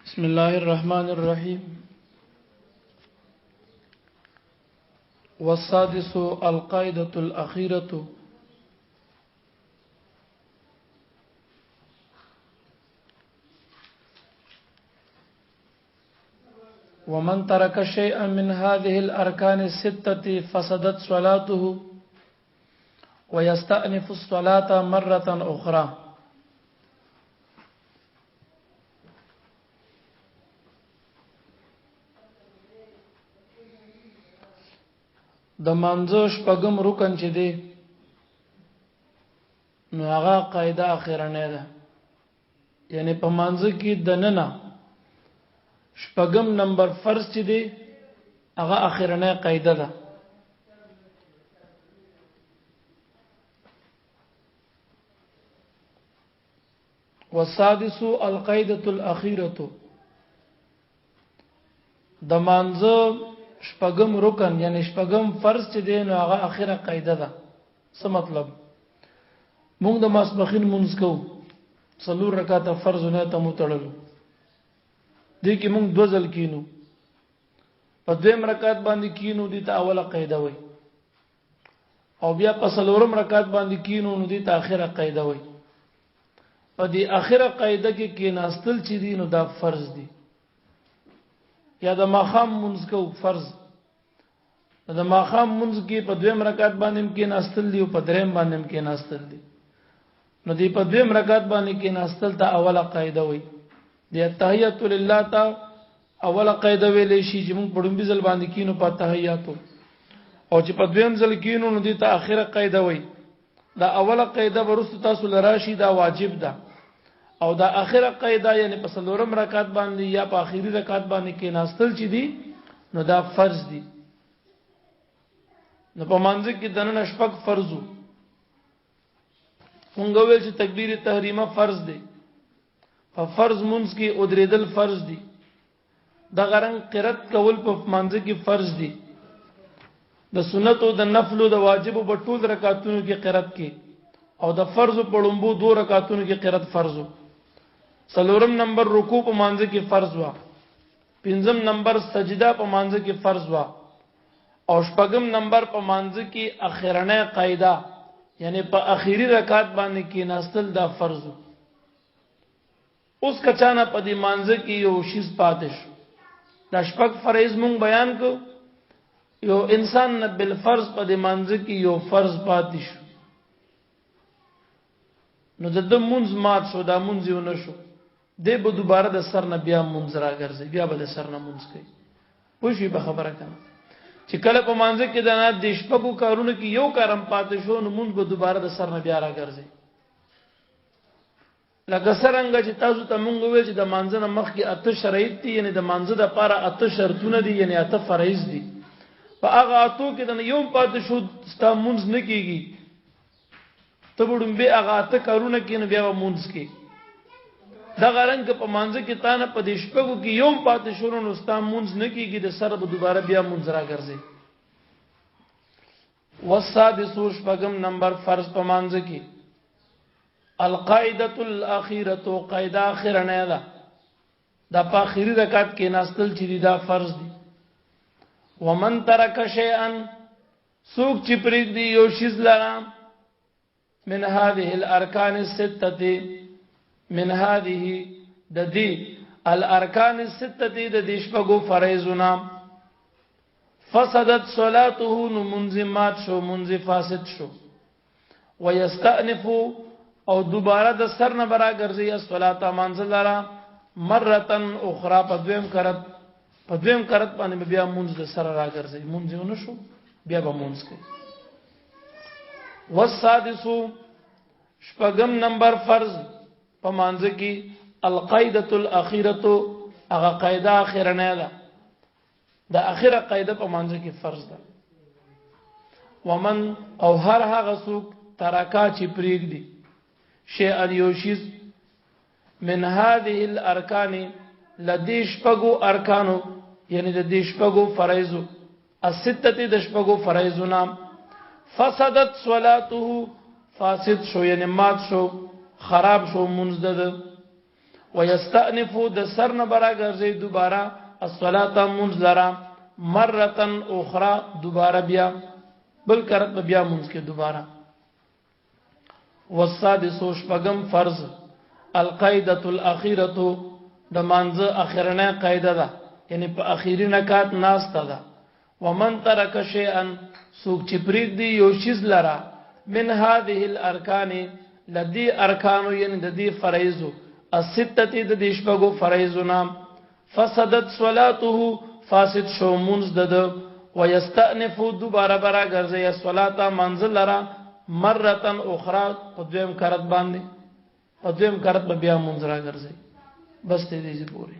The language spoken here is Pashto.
بسم الله الرحمن الرحيم. والسادس القاعدة الأخيرة ومن ترك شيئا من هذه الأركان الستة فسدت صلاته ويستأنف الصلاة مرة أخرى. د منځو شپږم رکن چې دی نو هغه قاعده اخرنه ده، یعنی په منځ کې د ننه شپږم نمبر فرض چې دی هغه اخرنه قاعده ده. والسادس القاعده الاخيره د منځو شپږم رکن یعنی شپږم فرض چې دی نو هغه اخیره قاعده ده. څه مطلب؟ موږ د ماسپخین مونږ کوو څلور رکعاته فرض نه ته مو تړلو دي کې موږ دو ځل کینو په دویم رکعت باندې کینو دي ته اوله قاعده وای او بیا په څلورم رکعت باندې کینو نو دي ته اخیره قاعده وای. په دې اخیره قاعده کې کیناستل چې دي نو دا فرض دي. یا د ماخام منځ کو فرض د ماخام منځ کې په دویم رکعت باندې کې ناستل دي او په دریم باندې کې ناستل دي نو دی په دویم رکعت باندې کې ناستل ته اوله قاعده وای. د تحیت لله ته اوله قاعده ویلې شي چې موږ په ډومبي ځل باندې کینو په تحیاتو او چې په دویم ځل کینو نو دی ته اخیره قاعده وای. دا اوله قاعده ورسته تاسو لراشي دا واجب ده او دا اخره قاعده یعنی په څلورم رکعت باندې یا په اخیری رکعت باندې کې ناستل چې دي نو دا فرض دي. نو په منځ کې دنه شپږ فرضو مونږ ویل چې تکبیر تحریمه فرض دی، په فرض منځ کې ودریدل فرض دي، د غرنګ قرات کول په منځ کې فرض دي، د سنت او د نفل او د واجب په ټول رکعاتونو کې قرات کې او د فرض په لومبو دو رکعاتونو کې قرات فرضو. څلورم نمبر رکوع په مانځ کې فرض وا، پنځم نمبر سجده په مانځ کې فرض وا او شپږم نمبر په مانځ کې اخرنه قاعده یعنی په اخیری رکعت باندې کې ناستل دا فرض. اوس کچانه په دې مانځ کې یو شیز پاتش دا شپږ فرض مونږ بیان کو یو انسان نه بل فرض په دې مانځ کې یو فرض پاتش نو د مونږ مات شو دا مونږ یو نشو دی به دوباره د سر نه بیا مونږ راګرځي بیا به د سر نه مونږ کوي. پوښي به خبره کنه چې کله په مانځ کې د نه د شپږو کارونو کې یو کارم پاتې شو نو مونږ به دوباره د سر نه بیا راګرځي. لکه څنګه چې تاسو ته مونږ ویل چې د مانځ نه مخکې اته شرایط دي یعنی د مانځ د لپاره اته شرطونه دي یعنی اته فرایض دي په هغه اتو کې د یو پاتې شو ستا مونږ نه کیږي ته وډم به هغه ته کارونه کین بیا مونږ کې دا غرنګ په مانځ کې تانه په دې شپږو کې یوم پاتې شورو نو ستا مونږ نه کیږي د سره به دوباره بیا مونږ راګرځي. والسادس شپږم نمبر فرض په مانځ کې القاعده الاخيره قاعده اخرنه ده دا په اخیری رکعت کې ناستل چې دا فرض دي. ومن ترک شیئا سوق چې پرېږ دی یو شیز لرام من هذه الاركان السته من هذه د دې الاركان السته د دې شپږو فرایضونه فسدت صلاته منظمات شو منځ فاسد شو ويستأنف او دوباره د سر نه برا ګرځي الصلاه منزلرا مره اخرى په دویم کرت باندې بیا منځ د سر را ګرځي منځ نه شو بیا به منځ کوي. والسادس شپږم نمبر فرض په مانځ کې القاعده الاخيره هغه قاعده اخرنه ده د اخره قاعده په مانځ کې فرض ده. ومن او هر هغه څوک ترکا چې پریګ دي شی الیوشیز من هذه الارکان لدیش پغو ارکانو یعنی د دیش پغو فرایضو السته د شپغو فرایضو نام فسدت صلاته فاسد شو یعنی مات شو خراب شو منزدد ويستأنف د سرن برا ګرځي دوباره الصلاه منز لرا مره اخرى دوباره بیا بل کرت بیا منز کې دوباره. والسادس شپږم فرض القاعده الاخيره د مانزه اخرنه قاعده ده یعنی په اخیری نکات ناس ته ده. ومن ترک شیئا سوق چې پرید دی یو شیز لرا من هذه الارکان لدی ارکانو یعنی د دې فرایضو السته د دې شپږو فرایضو نام فسدت صلاته فاسد شو منز دد ويستأنف دوباره برا ګرځي الصلاه منزل لرا مره اخرى په دویم کرت باندې په دویم کرت بیا منځ را ګرځي. بس دې دې پوری